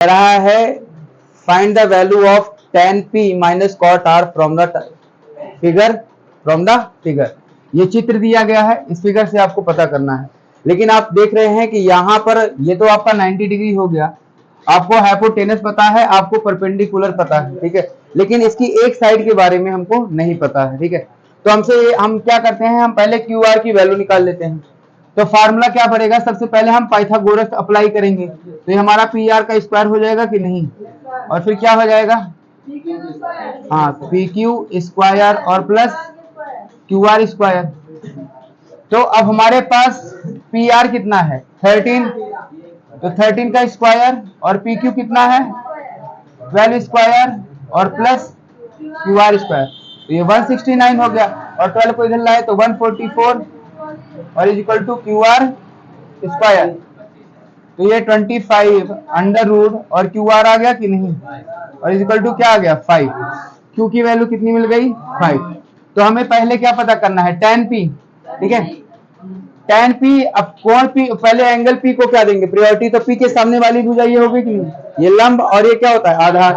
कह रहा है find the value of tan p minus cot r from the figure. ये चित्र दिया गया है, इस फिगर से आपको पता करना है। लेकिन आप देख रहे हैं कि यहाँ पर ये तो आपका 90 डिग्री हो गया, आपको हाइपोटेनस पता है, आपको परपेंडिकुलर पता है, ठीक है, लेकिन इसकी एक साइड के बारे में हमको नहीं पता है, ठीक है। तो हम क्या करते हैं, हम पहले क्यू आर की वैल्यू निकाल लेते हैं। तो फार्मूला क्या पड़ेगा, सबसे पहले हम पाइथागोरस अप्लाई करेंगे, तो ये हमारा पी आर का स्क्वायर हो जाएगा कि नहीं, और फिर क्या हो जाएगा, हाँ पी क्यू स्क्वायर और प्लस क्यू आर स्क्वायर। तो अब हमारे पास पी आर कितना है 13, तो 13 का स्क्वायर और पी क्यू कितना है 12 स्क्वायर और प्लस क्यू आर स्क्वायर, तो ये 169 हो गया, और 12 को इधर लाए तो 144 और is equal to Q R square, तो ये 25 अंडर रूट और क्यू आर आ गया कि नहीं, और इज इक्वल टू क्या आ गया 5, क्यू की वैल्यू कितनी मिल गई 5। तो हमें पहले क्या पता करना है tan p, ठीक है, tan p, अब कोण p, पहले एंगल p को क्या देंगे प्रायोरिटी, तो p के सामने वाली भुजा ये होगी कि नहीं, ये लंब, और ये क्या होता है आधार,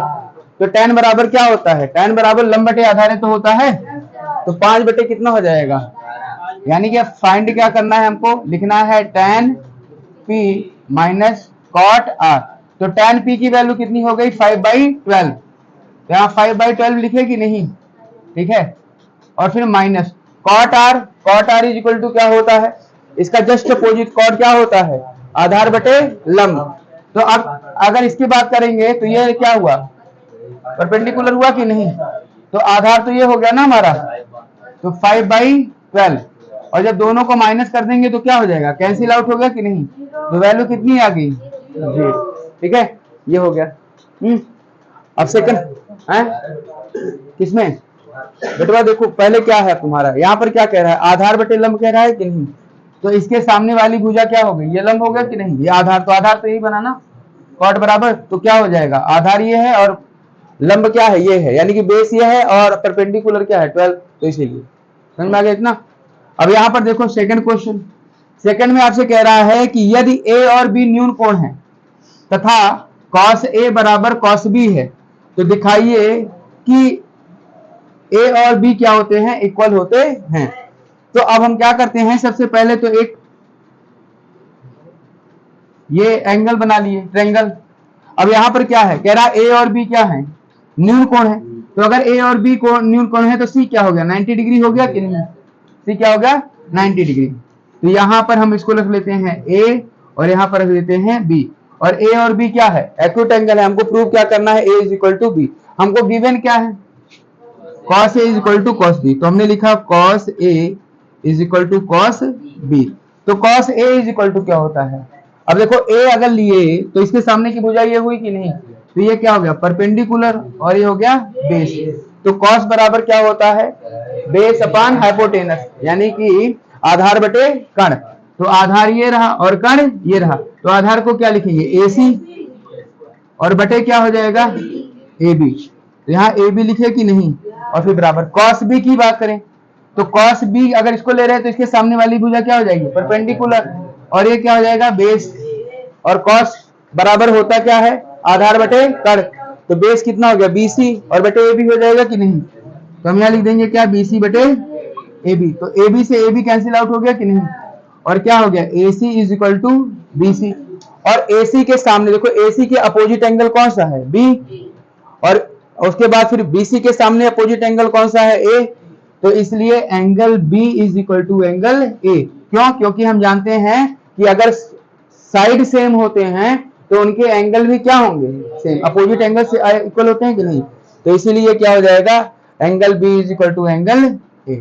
तो tan बराबर क्या होता है, tan बराबर लंब बटे आधार तो होता है, तो 5 बटे कितना हो जाएगा, यानी कि फाइंड क्या करना है, हमको लिखना है tan p minus cot r, तो tan p की वैल्यू कितनी हो गई 5/12, यहाँ 5/12 लिखे कि नहीं, ठीक है, और फिर minus cot r is equal to क्या होता है, इसका जस्ट अपोजिट कॉट क्या होता है आधार बटे लंब। तो अब अगर इसकी बात करेंगे तो ये क्या हुआ परपेंडिकुलर हुआ कि नहीं, तो आधार तो ये हो गया ना हमारा, तो 5/12, और जब दोनों को माइनस कर देंगे तो क्या हो जाएगा कैंसिल आउट हो गया कि नहीं, तो वैल्यू कितनी आ गई, ठीक है, ये हो गया। अब सेकंड है किसमें बेटवा, देखो पहले क्या है तुम्हारा, यहाँ पर क्या कह रहा है आधार बटे लंब कह रहा है कि नहीं, तो इसके सामने वाली भुजा क्या हो गई, ये लंब हो गया कि नहीं, ये आधार, तो आधार तो यही बना ना कॉट बराबर, तो क्या हो जाएगा आधार ये है और लंब क्या है ये है, यानी कि बेस ये है और परपेंडिकुलर क्या है 12, तो इसीलिए समझ में आ गया इतना। अब यहाँ पर देखो सेकंड क्वेश्चन, सेकंड में आपसे कह रहा है कि यदि ए और बी न्यून कोण है तथा cos a बराबर cos b है, तो दिखाइए कि ए और बी क्या होते हैं इक्वल होते हैं। तो अब हम क्या करते हैं, सबसे पहले तो एक ये एंगल बना लिए ट्रायंगल। अब यहां पर क्या है, कह रहा है ए और बी क्या है न्यून कोण है, तो अगर ए और बी को न्यून कोण है तो सी क्या हो गया 90 डिग्री हो गया कि नहीं, सी क्या हो गया 90 डिग्री। तो यहां पर हम इसको रख लेते हैं ए और यहां पर रख लेते हैं बी, और ए और बी क्या है एक्यूट एंगल है, हमको प्रूव क्या करना है A is equal to B, हमको गिवन क्या है cos a is equal to cos b, तो हमने लिखा cos a is equal to cos b, तो cos a is equal to क्या होता है, अब देखो a अगर लिए तो इसके सामने की भुजा ये हुई कि नहीं, तो ये क्या हो गया परपेंडिकुलर और ये हो गया बेस, तो cos बराबर क्या होता है बेस अपान हाइपोटेनस, यानी कि आधार बटे कण, तो आधार ये रहा और कण ये रहा, तो आधार को क्या लिखेंगे AC और बटे क्या हो जाएगा AB, तो यहाँ AB लिखे कि नहीं, और फिर बराबर cos b की बात करें तो cos b अगर इसको ले रहे हैं तो इसके सामने वाली भुजा क्या हो जाएगी परपेंडिकुलर, और ये क्या हो जाएगा बेस, और cos बराबर होता क्या है आधार बटे कण, तो बेस कितना हो गया BC और बटे AB हो जाएगा कि नहीं, तो हम यहाँ लिख देंगे क्या BC बटे AB, तो AB से AB कैंसिल आउट हो गया कि नहीं, और क्या हो गया AC is equal to BC, और AC के सामने देखो AC के अपोजिट एंगल कौन सा है B, और उसके बाद फिर BC के सामने अपोजिट एंगल कौन सा है A, तो इसलिए angle B is equal to angle A, क्यों, क्योंकि हम जानते हैं कि अगर साइड सेम होते हैं तो उनके एंगल भी क्या होंगे सेम, अपोजिट एंगल से इक्वल होते हैं कि नहीं, तो इसीलिए क्या हो जाएगा angle B is equal to angle A।